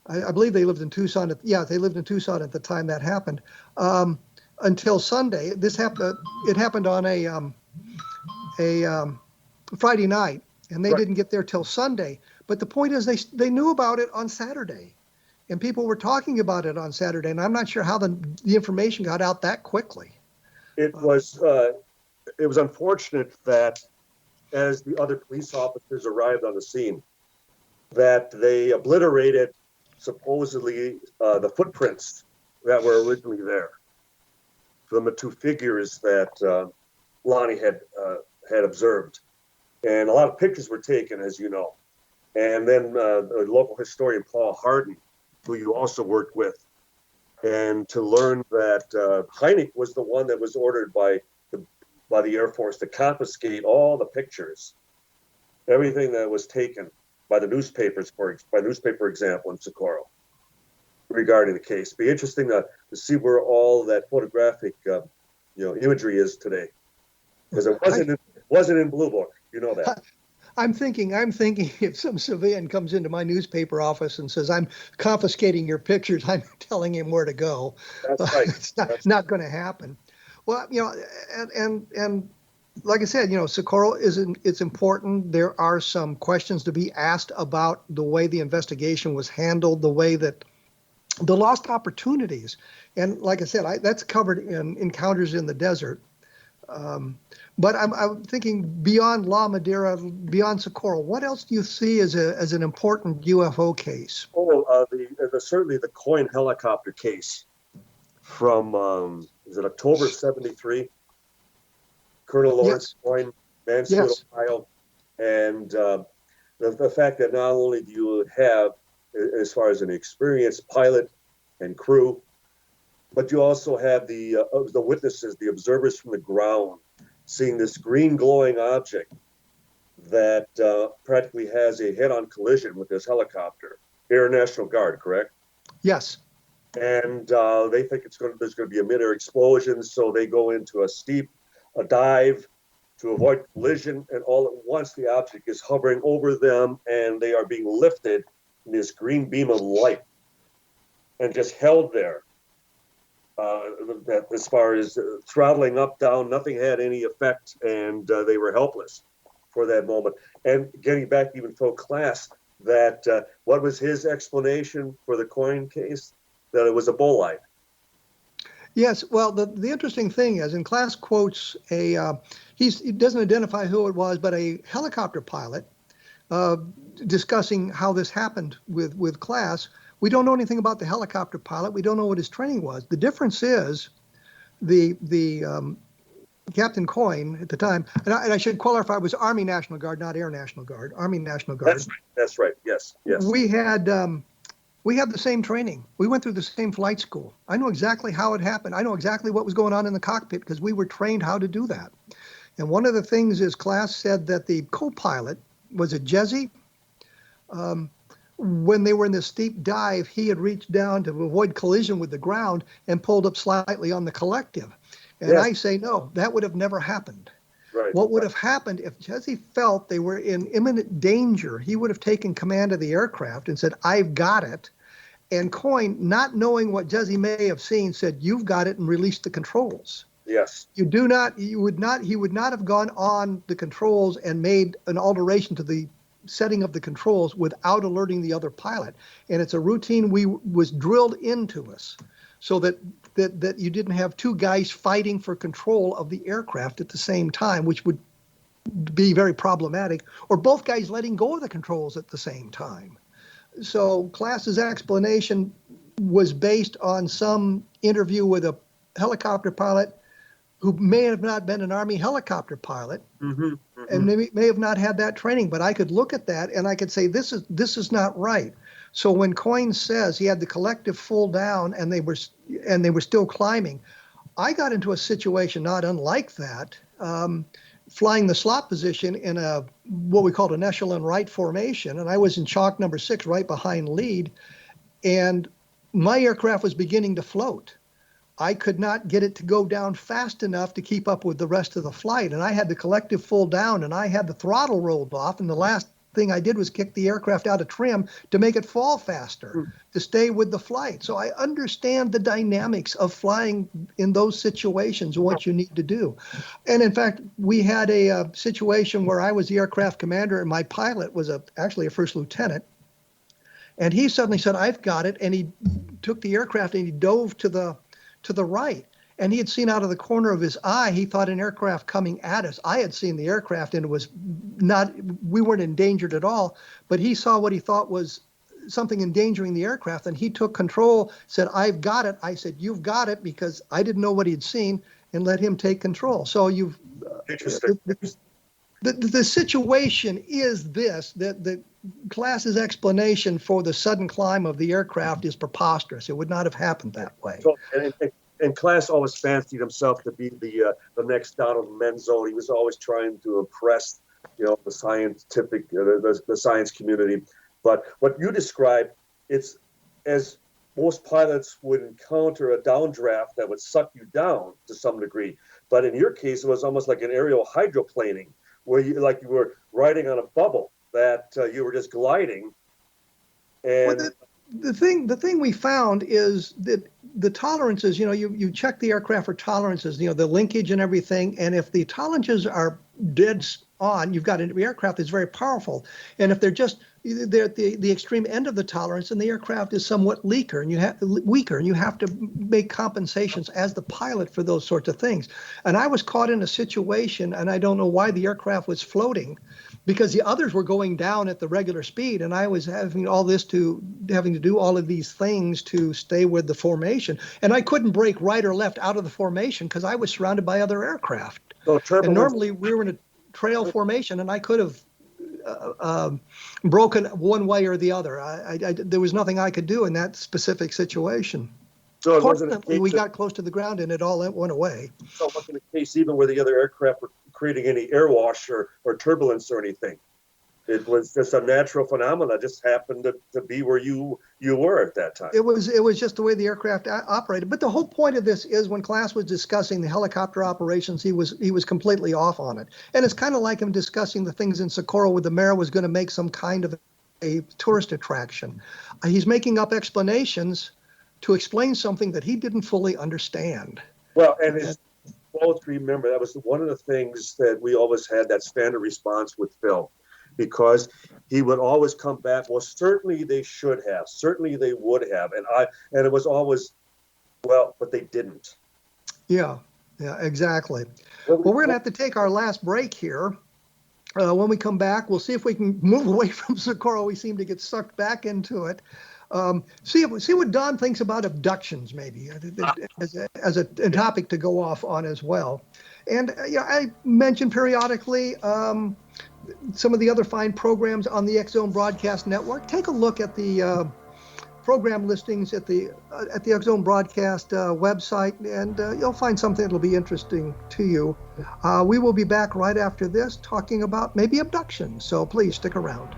I believe they lived in Tucson. They lived in Tucson at the time that happened. Until Sunday. It happened on a Friday night, and they didn't get there till Sunday. But the point is, they knew about it on Saturday, and people were talking about it on Saturday. And I'm not sure how the information got out that quickly. It was unfortunate that as the other police officers arrived on the scene, that they obliterated supposedly the footprints that were originally there from the two figures that Lonnie had observed. And a lot of pictures were taken, as you know. And then the local historian, Paul Harden, who you also worked with, and to learn that Hynek was the one that was ordered by the Air Force to confiscate all the pictures, everything that was taken by the newspapers, by newspaper example in Socorro, regarding the case. Be interesting to see where all that photographic imagery is today, because it wasn't in Blue Book. You know that. I'm thinking if some civilian comes into my newspaper office and says, "I'm confiscating your pictures," I'm telling him where to go. That's right. It's not going to happen. Well, and like I said, Socorro it's important. There are some questions to be asked about the way the investigation was handled, the way that the lost opportunities. And like I said, that's covered in Encounters in the Desert. But I'm thinking beyond La Madera, beyond Socorro, what else do you see as an important UFO case? Certainly the Coyne helicopter case from, is it October 73? Colonel Lawrence Coyne, Mansfield, Ohio. And the fact that not only do you have, as far as an experienced pilot and crew, but you also have the witnesses, the observers from the ground, seeing this green glowing object that practically has a head-on collision with this helicopter. Air National Guard, correct? Yes. And they think there's going to be a mid-air explosion, so they go into a dive to avoid collision, and all at once the object is hovering over them, and they are being lifted in this green beam of light and just held there. As far as throttling up, down, nothing had any effect, and they were helpless for that moment. And getting back even to class, that what was his explanation for the Coyne case? That it was a bolide. Yes. Well, the interesting thing is, in class quotes he doesn't identify who it was, but a helicopter pilot discussing how this happened with class. We don't know anything about the helicopter pilot. We don't know what his training was. The difference is the Captain Coyne at the time, and I should qualify, it was Army National Guard, not Air National Guard. Army National Guard. That's right. Yes. We had the same training. We went through the same flight school. I know exactly how it happened. I know exactly what was going on in the cockpit because we were trained how to do that. And one of the things is class said that the co-pilot was a Jesse. When they were in this steep dive, he had reached down to avoid collision with the ground and pulled up slightly on the collective. And I say, no, that would have never happened. Right. What would have happened if Jesse felt they were in imminent danger, he would have taken command of the aircraft and said, "I've got it," And Coyne, not knowing what Jesse may have seen, said, "You've got it," and released the controls. Yes. He would not have gone on the controls and made an alteration to the setting of the controls without alerting the other pilot. And it's a routine was drilled into us so that you didn't have two guys fighting for control of the aircraft at the same time, which would be very problematic, or both guys letting go of the controls at the same time. So Class's explanation was based on some interview with a helicopter pilot who may have not been an Army helicopter pilot, and may have not had that training. But I could look at that and I could say, this is not right. So when Coyne says he had the collective full down and they were still climbing, I got into a situation not unlike that, flying the slot position in what we called an echelon right formation, and I was in chalk number 6, right behind lead, and my aircraft was beginning to float. I could not get it to go down fast enough to keep up with the rest of the flight. And I had the collective full down and I had the throttle rolled off. And the last thing I did was kick the aircraft out of trim to make it fall faster, to stay with the flight. So I understand the dynamics of flying in those situations, what you need to do. And in fact, we had a situation where I was the aircraft commander and my pilot was actually a first lieutenant. And he suddenly said, "I've got it." And he took the aircraft and he dove to the right, and he had seen out of the corner of his eye, he thought an aircraft coming at us. I had seen the aircraft and we weren't endangered at all, but he saw what he thought was something endangering the aircraft, and he took control, said, "I've got it." I said, "You've got it," because I didn't know what he'd seen, and let him take control. So Interesting. The situation is this, that the Class's explanation for the sudden climb of the aircraft is preposterous. It would not have happened that way. So, and Class always fancied himself to be the next Donald Menzo. He was always trying to impress, the scientific, the science community. But what you described, it's as most pilots would encounter a downdraft that would suck you down to some degree. But in your case, it was almost like an aerial hydroplaning, where you were riding on a bubble, that you were just gliding. And well, the thing we found is that the tolerances, you check the aircraft for tolerances, the linkage and everything, and if the tolerances are dead on, you've got an aircraft that's very powerful. And if they're at the extreme end of the tolerance, and the aircraft is somewhat weaker, and you have to make compensations as the pilot for those sorts of things. And I was caught in a situation, and I don't know why the aircraft was floating, because the others were going down at the regular speed, and I was having to do all of these things to stay with the formation, and I couldn't break right or left out of the formation because I was surrounded by other aircraft. So and normally we were in a trail formation, and I could have broken one way or the other. There was nothing I could do in that specific situation. So fortunately, we got close to the ground and it all went away. So it wasn't a case even where the other aircraft were creating any airwash or turbulence or anything. It was just a natural phenomenon. Just happened to be where you were at that time. It was just the way the aircraft operated. But the whole point of this is when Class was discussing the helicopter operations, he was completely off on it. And it's kind of like him discussing the things in Socorro where the mayor was going to make some kind of a tourist attraction. He's making up explanations to explain something that he didn't fully understand. Well, and both remember that was one of the things that we always had, that standard response with Phil. Because he would always come back, well, certainly they should have, certainly they would have, and it was always, well, but they didn't. Yeah, exactly. Well, we're going to have to take our last break here. When we come back, we'll see if we can move away from Socorro. We seem to get sucked back into it. See what Don thinks about abductions, maybe, as a topic to go off on as well. And I mentioned periodically some of the other fine programs on the X-Zone Broadcast Network. Take a look at the program listings at the X-Zone Broadcast website, and you'll find something that'll be interesting to you. We will be back right after this talking about maybe abductions, so please stick around.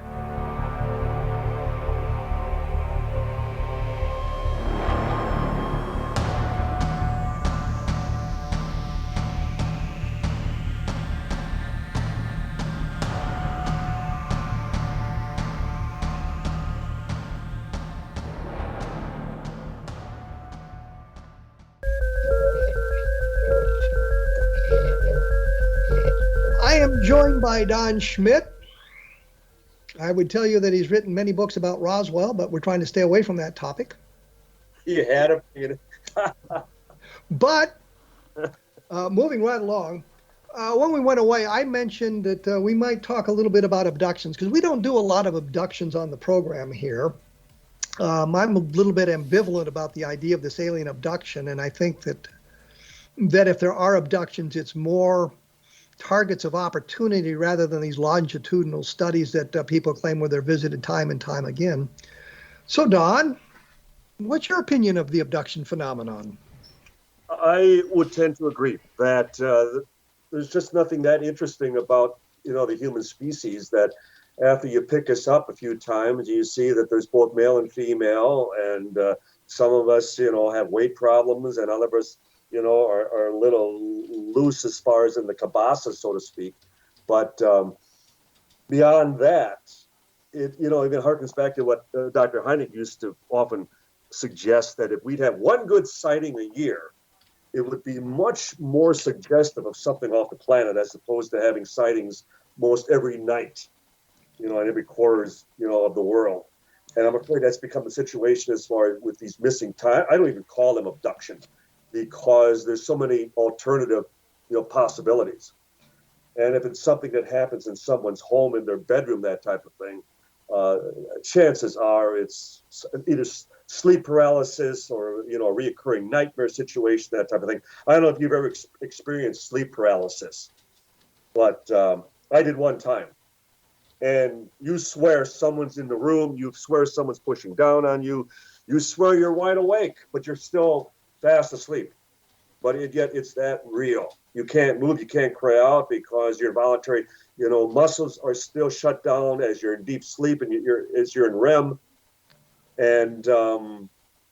I am joined by Don Schmitt. I would tell you that he's written many books about Roswell, but we're trying to stay away from that topic. You had him. But moving right along, when we went away, I mentioned that we might talk a little bit about abductions because we don't do a lot of abductions on the program here. I'm a little bit ambivalent about the idea of this alien abduction, and I think that if there are abductions, it's more targets of opportunity rather than these longitudinal studies that people claim where they're visited time and time again. So, Don, what's your opinion of the abduction phenomenon? I would tend to agree that there's just nothing that interesting about, the human species that after you pick us up a few times, you see that there's both male and female, and some of us, have weight problems, and other of us, are a little loose as far as in the cabasa, so to speak. But beyond that, it even harkens back to what Dr. Hynek used to often suggest, that if we'd have one good sighting a year, it would be much more suggestive of something off the planet as opposed to having sightings most every night, in every quarters, of the world. And I'm afraid that's become the situation as far as with these missing time. I don't even call them abductions because there's so many alternative, possibilities. And if it's something that happens in someone's home, in their bedroom, that type of thing, chances are it's either sleep paralysis or, a reoccurring nightmare situation, that type of thing. I don't know if you've ever experienced sleep paralysis, but I did one time. And you swear someone's in the room, you swear someone's pushing down on you, you swear you're wide awake, but you're still fast asleep. But yet it's that real. You can't move, you can't cry out because your involuntary, muscles are still shut down as you're in deep sleep and as you're in REM. And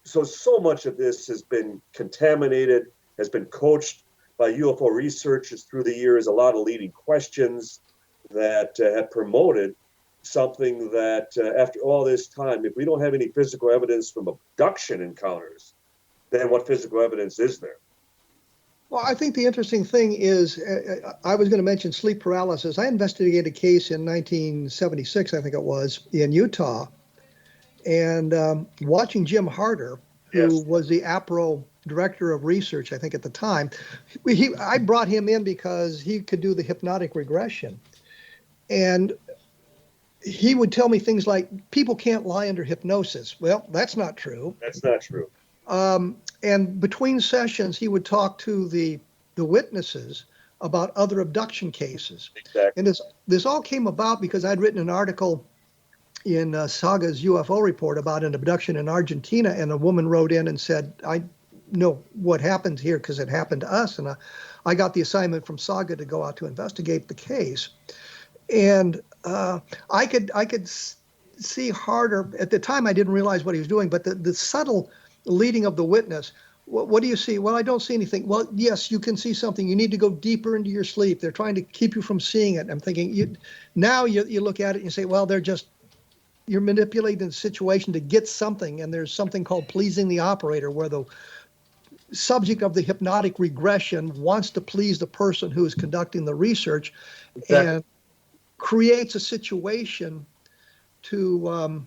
so much of this has been contaminated, has been coached by UFO researchers through the years, a lot of leading questions that have promoted something that after all this time, if we don't have any physical evidence from abduction encounters, then what physical evidence is there? Well, I think the interesting thing is, I was going to mention sleep paralysis. I investigated a case in 1976, I think it was, in Utah. And watching Jim Harder, who was the APRO director of research, I think at the time, I brought him in because he could do the hypnotic regression. And he would tell me things like, people can't lie under hypnosis. Well, that's not true. That's not true. And between sessions, he would talk to the witnesses about other abduction cases. Exactly. And this all came about because I'd written an article in Saga's UFO report about an abduction in Argentina, and a woman wrote in and said, I know what happened here because it happened to us. And I got the assignment from Saga to go out to investigate the case. And I could see Harder. At the time, I didn't realize what he was doing, but the subtle leading of the witness. What do you see? Well, I don't see anything. Well, yes, you can see something. You need to go deeper into your sleep. They're trying to keep you from seeing it. I'm thinking, now you look at it and you say, well, you're manipulating the situation to get something. And there's something called pleasing the operator, where the subject of the hypnotic regression wants to please the person who is conducting the research. Exactly. And creates a situation to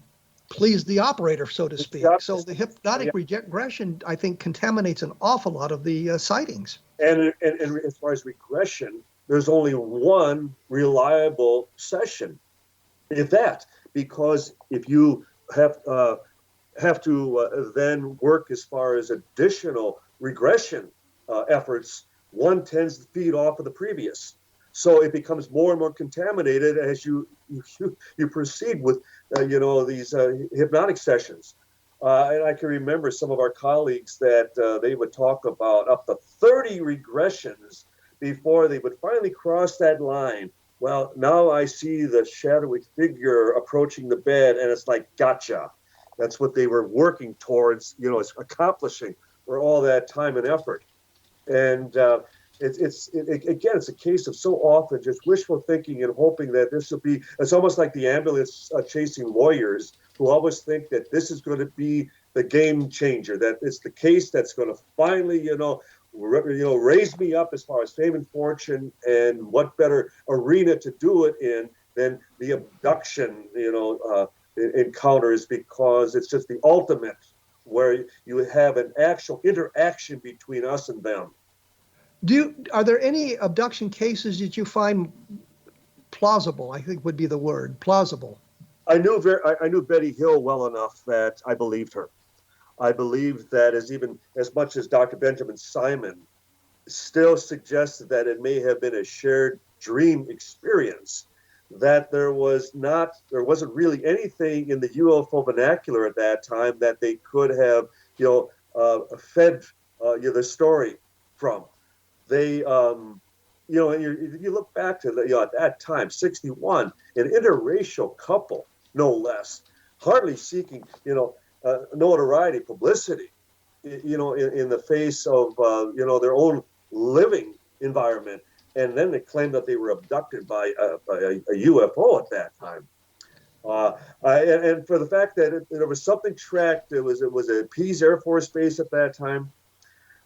please the operator, so to speak. So the hypnotic regression, I think, contaminates an awful lot of the sightings. And as far as regression, there's only one reliable session, if that, because if you have to then work as far as additional regression efforts, one tends to feed off of the previous. So it becomes more and more contaminated as you proceed with, these hypnotic sessions. And I can remember some of our colleagues that they would talk about up to 30 regressions before they would finally cross that line. Well, now I see the shadowy figure approaching the bed, and it's like, gotcha. That's what they were working towards, accomplishing for all that time and effort. And it's a case of so often just wishful thinking and hoping that this will be, it's almost like the ambulance chasing lawyers who always think that this is going to be the game changer, that it's the case that's going to finally, raised me up as far as fame and fortune, and what better arena to do it in than the abduction, encounters, because it's just the ultimate where you have an actual interaction between us and them. Are there any abduction cases that you find plausible? I think would be the word, plausible. I knew Betty Hill well enough that I believed her. I believe that as much as Dr. Benjamin Simon still suggested that it may have been a shared dream experience, that there wasn't really anything in the UFO vernacular at that time that they could have, fed the story from. They, if you look back to at that time, 61, an interracial couple, no less, hardly seeking, notoriety, publicity, in the face of, their own living environment. And then they claimed that they were abducted by a UFO at that time. And for the fact that there was something tracked, it was a Pease Air Force Base at that time.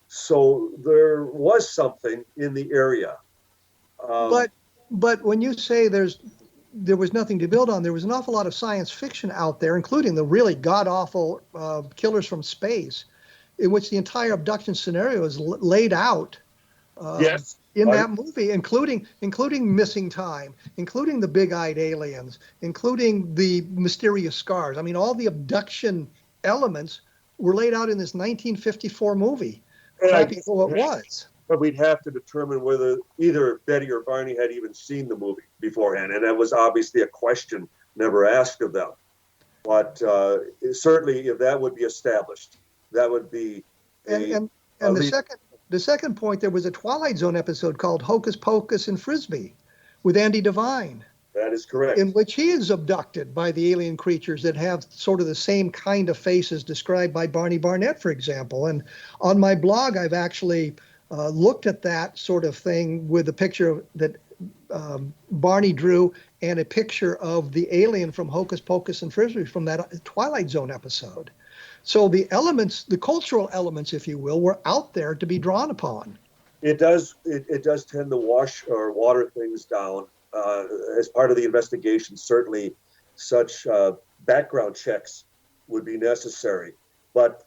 So there was something in the area. But when you say there was nothing to build on, there was an awful lot of science fiction out there, including the really god-awful Killers from Space, in which the entire abduction scenario is laid out Yes. In that movie, including missing time, including the big-eyed aliens, including the mysterious scars. I mean, all the abduction elements were laid out in this 1954 movie. Crappy it was. But we'd have to determine whether either Betty or Barney had even seen the movie beforehand, and that was obviously a question never asked of them. But certainly, if that would be established, that would be. The second point, there was a Twilight Zone episode called Hocus Pocus and Frisbee with Andy Devine. That is correct. In which he is abducted by the alien creatures that have sort of the same kind of faces described by Barney Barnett, for example. And on my blog, I've actually looked at that sort of thing with a picture that Barney drew and a picture of the alien from Hocus Pocus and Frisbee from that Twilight Zone episode. So the elements, the cultural elements, if you will, were out there to be drawn upon. It does tend to wash or water things down. As part of the investigation, certainly such background checks would be necessary. But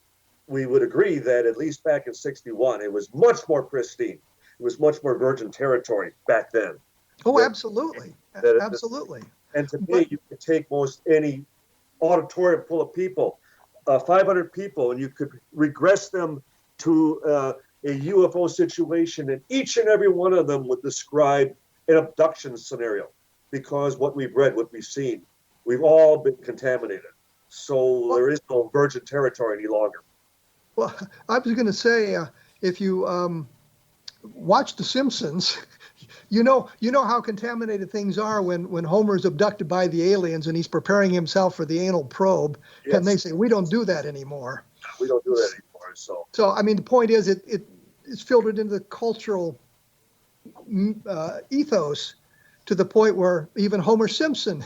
we would agree that at least back in 61, it was much more pristine. It was much more virgin territory back then. Oh, absolutely. Absolutely. And today you could take most any auditorium full of people, 500 people, and you could regress them to a UFO situation, and each and every one of them would describe an abduction scenario, because what we've read, what we've seen, we've all been contaminated. So there is no virgin territory any longer. Well, I was going to say, if you watch The Simpsons, you know how contaminated things are when Homer's abducted by the aliens and he's preparing himself for the anal probe, yes. And they say, we don't do that anymore. We don't do that anymore. So I mean, the point is, it's filtered into the cultural ethos to the point where even Homer Simpson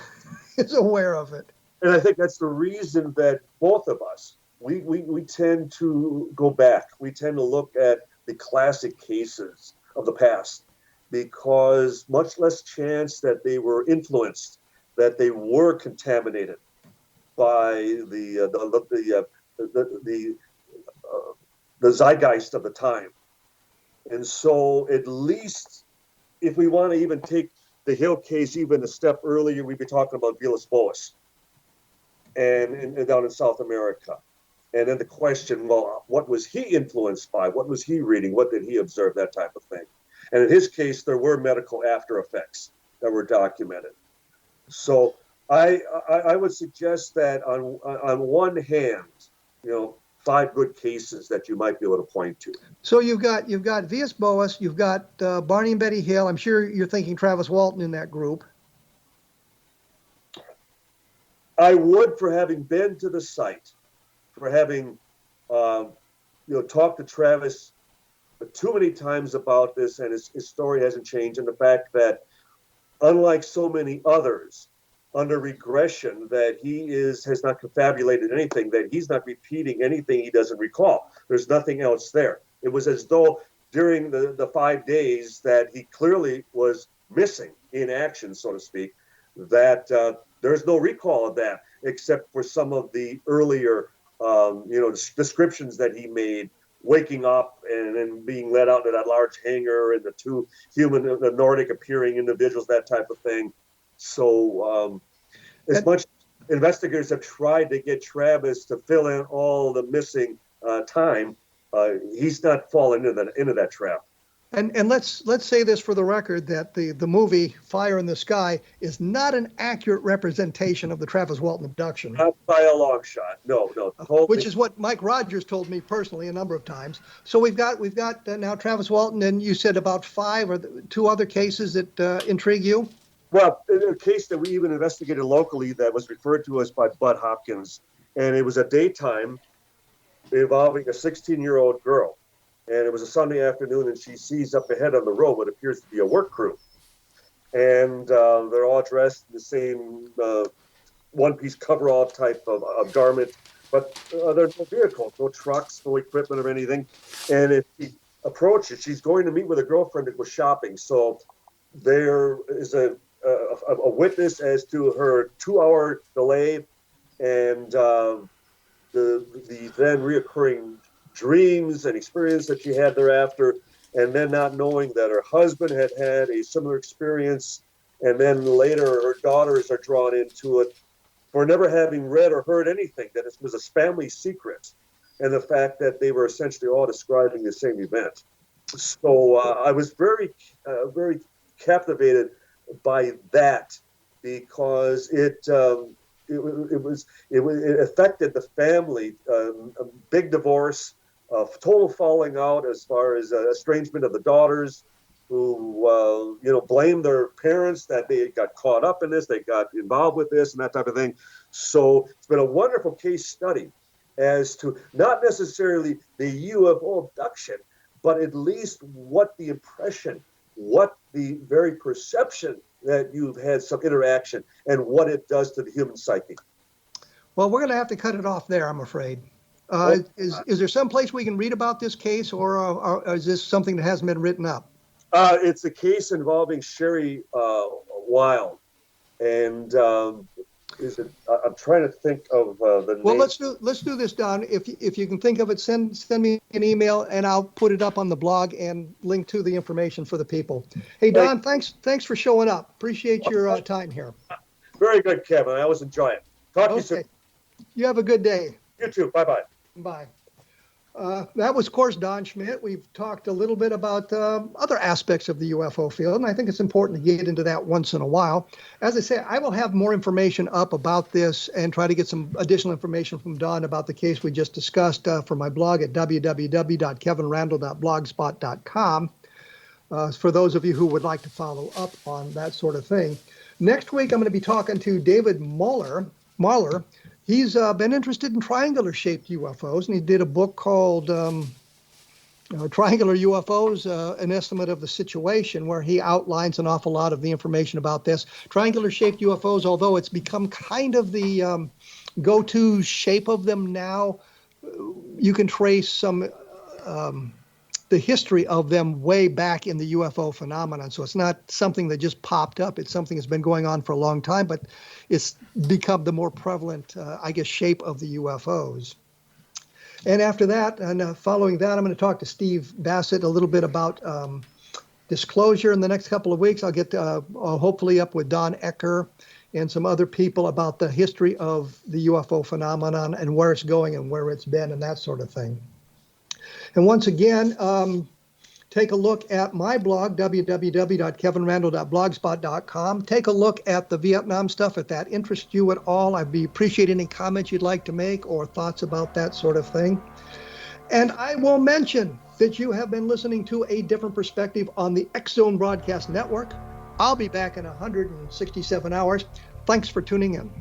is aware of it. And I think that's the reason that both of us, we tend to go back. We tend to look at the classic cases of the past, because much less chance that they were influenced, that they were contaminated by the zeitgeist of the time. And so at least if we want to even take the Hill case even a step earlier, we'd be talking about Villas Boas and down in South America. And then the question, well, what was he influenced by? What was he reading? What did he observe? That type of thing. And in his case, there were medical after effects that were documented. So I would suggest that on one hand, 5 good cases that you might be able to point to. So you've got Villas Boas, you've got Barney and Betty Hill. I'm sure you're thinking Travis Walton in that group. I would, for having been to the site, for having talked to Travis too many times about this, and his story hasn't changed, and the fact that unlike so many others under regression, that he has not confabulated anything, that he's not repeating anything he doesn't recall. There's nothing else there. It was as though during the 5 days that he clearly was missing in action, so to speak, that there's no recall of that, except for some of the earlier, descriptions that he made, waking up and then being led out to that large hangar and the two the Nordic appearing individuals, that type of thing. So as much investigators have tried to get Travis to fill in all the missing time, he's not fallen into that trap. And let's say this for the record, that the movie Fire in the Sky is not an accurate representation of the Travis Walton abduction. Not by a long shot. No. Which is what Mike Rogers told me personally a number of times. So we've got now Travis Walton, and you said about 5 or 2 other cases that intrigue you? Well, a case that we even investigated locally that was referred to us by Bud Hopkins, and it was a daytime involving a 16-year-old girl. And it was a Sunday afternoon, and she sees up ahead on the road what appears to be a work crew. And they're all dressed in the same one-piece coverall type of garment, but there's no vehicles, no trucks, no equipment or anything. And if she approaches, she's going to meet with a girlfriend that was shopping. So there is a witness as to her 2-hour delay and the then reoccurring dreams and experience that she had thereafter, and then not knowing that her husband had had a similar experience, and then later her daughters are drawn into it for never having read or heard anything, that it was a family secret, and the fact that they were essentially all describing the same event. So I was very captivated by that, because it affected the family. A big divorce, total falling out as far as estrangement of the daughters, who blamed their parents that they got caught up in this, they got involved with this and that type of thing. So it's been a wonderful case study as to not necessarily the UFO abduction, but at least what the impression, what the very perception that you've had some interaction and what it does to the human psyche. Well, we're going to have to cut it off there, I'm afraid. Is there some place we can read about this case, or is this something that hasn't been written up? It's a case involving Sherry Wild, and I'm trying to think of the name. Well, let's do this, Don. If you can think of it, send me an email, and I'll put it up on the blog and link to the information for the people. Hey, Don, thanks for showing up. Appreciate your time here. Very good, Kevin. I always enjoy it. Talk to you soon. You have a good day. You too. Bye-bye. Bye. That was, of course, Don Schmitt. We've talked a little bit about other aspects of the UFO field, and I think it's important to get into that once in a while. As I say, I will have more information up about this and try to get some additional information from Don about the case we just discussed for my blog at www.kevinrandle.blogspot.com for those of you who would like to follow up on that sort of thing. Next week, I'm going to be talking to David Mahler. He's been interested in triangular-shaped UFOs, and he did a book called Triangular UFOs, An Estimate of the Situation, where he outlines an awful lot of the information about this. Triangular-shaped UFOs, although it's become kind of the go-to shape of them now, you can trace some the history of them way back in the UFO phenomenon. So it's not something that just popped up. It's something that's been going on for a long time, but it's become the more prevalent, shape of the UFOs. And after that, and following that, I'm going to talk to Steve Bassett a little bit about disclosure in the next couple of weeks. I'll get hopefully up with Don Ecker and some other people about the history of the UFO phenomenon and where it's going and where it's been and that sort of thing. And once again, take a look at my blog, www.kevinrandle.blogspot.com. Take a look at the Vietnam stuff if that interests you at all. I'd appreciate any comments you'd like to make or thoughts about that sort of thing. And I will mention that you have been listening to A Different Perspective on the X Zone Broadcast Network. I'll be back in 167 hours. Thanks for tuning in.